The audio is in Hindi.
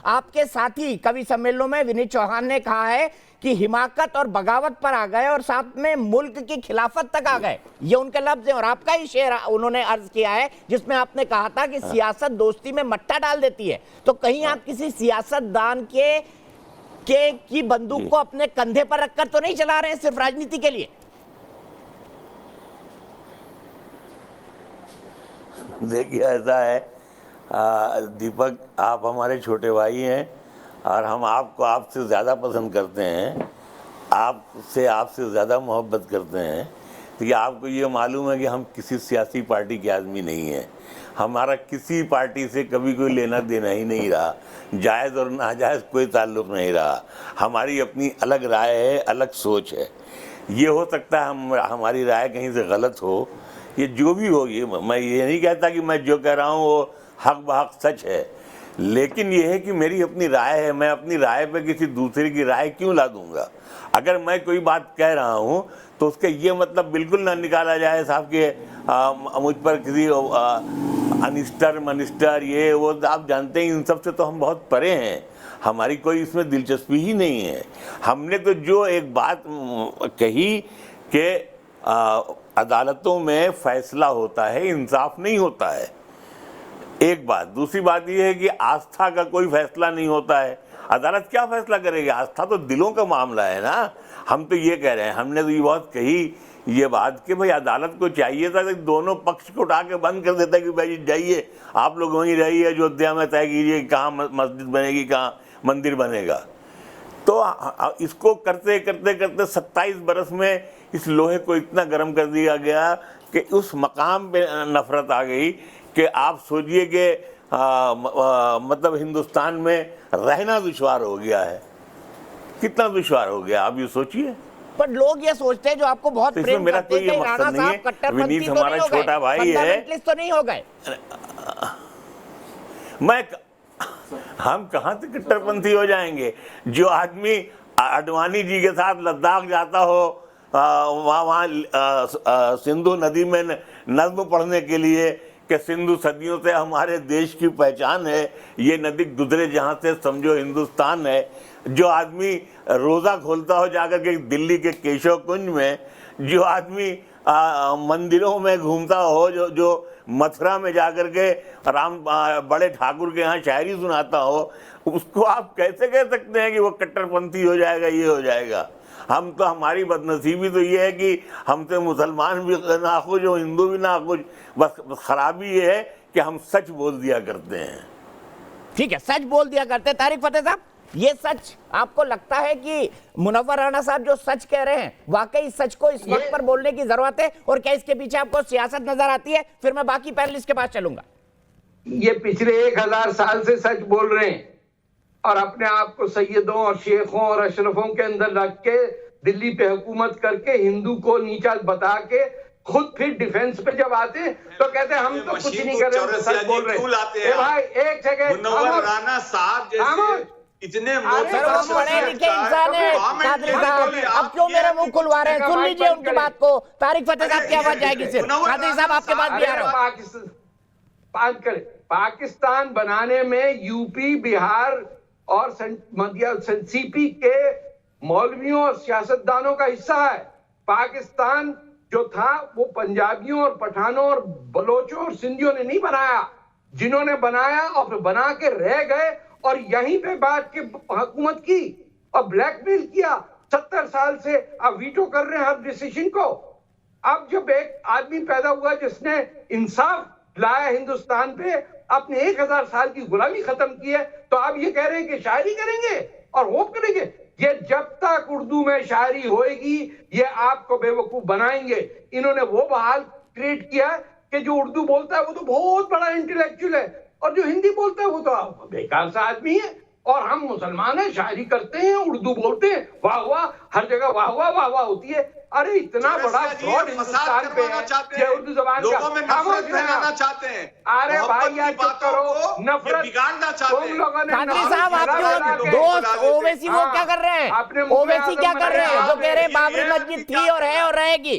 आपके साथी कवि सम्मेलनों में विनीत चौहान ने कहा है कि हिमाकत और बगावत पर आ गए और साथ में मुल्क की खिलाफत तक आ गए, ये उनके लफ्ज हैं। और आपका ही शेर उन्होंने अर्ज किया है जिसमें आपने कहा था कि सियासत दोस्ती में मट्टा डाल देती है। तो कहीं आप किसी सियासतदान की बंदूक को अपने कंधे पर रखकर तो नहीं चला रहे हैं सिर्फ राजनीति के लिए? देखिए, ऐसा है दीपक, आप हमारे छोटे भाई हैं और हम आपको आपसे ज़्यादा पसंद करते हैं, आपसे ज़्यादा मोहब्बत करते हैं। तो ये आपको ये मालूम है कि हम किसी सियासी पार्टी के आदमी नहीं हैं। हमारा किसी पार्टी से कभी कोई लेना देना ही नहीं रहा, जायज़ और नाजायज़ कोई ताल्लुक़ नहीं रहा। हमारी अपनी अलग राय है, अलग सोच है। ये हो सकता है हमारी राय कहीं से गलत हो, ये जो भी हो, ये मैं ये नहीं कहता कि मैं जो कह रहा हूँ वो हक बहक सच है, लेकिन ये है कि मेरी अपनी राय है। मैं अपनी राय पे किसी दूसरे की राय क्यों ला दूंगा? अगर मैं कोई बात कह रहा हूँ तो उसका ये मतलब बिल्कुल ना निकाला जाए साहब कि मुझ पर किसी अनिस्टर मनिस्टर ये वो, आप जानते हैं इन सब से तो हम बहुत परे हैं, हमारी कोई इसमें दिलचस्पी ही नहीं है। हमने तो जो एक बात कही कि अदालतों में फैसला होता है, इंसाफ नहीं होता है, एक बात। दूसरी बात यह है कि आस्था का कोई फैसला नहीं होता है। अदालत क्या फैसला करेगी? आस्था तो दिलों का मामला है ना। हम तो ये कह रहे हैं, हमने तो ये बहुत कही ये बात कि भाई अदालत को चाहिए था कि दोनों पक्ष को उठा के बंद कर देता कि भाई जाइए आप लोग वहीं रहिए, अयोध्या में तय कीजिए कहाँ मस्जिद बनेगी, कहाँ मंदिर बनेगा। तो इसको करते करते करते 27 बरस में इस लोहे को इतना गर्म कर दिया गया कि उस मकाम पे नफरत आ गई कि आप सोचिए कि मतलब हिंदुस्तान में रहना दुश्वार हो गया है। कितना दुश्वार हो गया आप ये सोचिए। पर लोग ये सोचते हैं जो आपको बहुत तो प्रेम मेरा करते कोई ये मकसद नहीं है। विनीत हमारा छोटा भाई है, तो नहीं हो गए। हम कहाँ से कट्टरपंथी हो जाएंगे? जो आदमी अडवाणी जी के साथ लद्दाख जाता हो, वहाँ सिंधु नदी में नज्म पढ़ने के लिए कि सिंधु सदियों से हमारे देश की पहचान है, ये नदी गुजरे जहाँ से समझो हिंदुस्तान है। जो आदमी रोज़ा खोलता हो जाकर के दिल्ली के केशव कुंज में, जो आदमी मंदिरों में घूमता हो, जो मथुरा में जाकर के राम बड़े ठाकुर के यहाँ शायरी सुनाता हो, उसको आप कैसे कह सकते हैं कि वो कट्टरपंथी हो जाएगा, ये हो जाएगा? हम तो, हमारी बदनसीबी तो ये है कि हमसे मुसलमान भी नाखुश हो, हिंदू भी नाखुश। बस खराबी ये है कि हम सच बोल दिया करते हैं। ठीक है, सच बोल दिया करते हैं। तारिक फतेह साहब, ये सच आपको लगता है कि मुनव्वर राणा साहब जो सच कह रहे हैं वाकई सच को इस वक्त पर बोलने की जरूरत है? और क्या इसके पीछे आपको सियासत नजर आती है? फिर मैं बाकी पैनलिस्ट के पास चलूंगा। ये पिछले 1000 साल से सच बोल रहे हैं और अपने आप को सैयदों और शेखों और अशरफों के अंदर रख के दिल्ली पे हुकूमत करके हिंदू को नीचा बता के खुद फिर डिफेंस पे जब आते हैं तो कहते हैं हम तो कुछ नहीं कर रहे, सच बोल रहे हैं। भाई एक सेकंड, मुनव्वर राणा साहब जैसे इतने पढ़े लिखे इंसान है कादरी साहब, अब क्यों मेरा मुंह खुलवा रहे हैं? सुन लीजिए उनकी बात को। तारिक फतेह साहब की आवाज जाएगी सिर्फ। कादरी साहब आपके पास भी आ रहा हूं। पाकिस्तान बनाने में यूपी, बिहार और सीपी के मौलवियों और सियासतदानों का हिस्सा है। पाकिस्तान जो था वो पंजाबियों और पठानों और बलोचों और सिंधियों ने नहीं बनाया, जिन्होंने बनाया और फिर बना के रह गए और यहीं पे बैठ के हुकूमत की और ब्लैकमेल किया 70 साल से। अब वीटो कर रहे हैं हर डिसीजन को। अब जब एक आदमी पैदा हुआ जिसने इंसाफ लाया हिंदुस्तान पे, अपने 1000 साल की गुलामी खत्म की है, तो आप ये कह रहे हैं कि शायरी करेंगे और होप करेंगे? ये जब तक उर्दू में शायरी होएगी ये आपको बेवकूफ बनाएंगे। इन्होंने वो बहाल क्रिएट किया कि जो उर्दू बोलता है वो तो बहुत बड़ा इंटेलेक्चुअल है और जो हिंदी बोलता है वो तो बेकार सा आदमी है। और हम मुसलमान हैं, शायरी करते हैं, उर्दू बोलते हैं, वाह वाह, हर जगह वाह वाह वाह वाह होती है। अरे इतना बड़ा फ्रॉड हिंदुस्तान पे है ये उर्दू जबान का चाहते हैं। अरे भाई यार चुप करो, नफरत बिगाड़ना चाहते हैं। कादरी साहब, आपके दोस्त ओवैसी वो क्या कर रहे हैं? ओवैसी क्या कर रहे हैं जो कह रहे हैं बाबरी मस्जिद थी और है और रहेगी?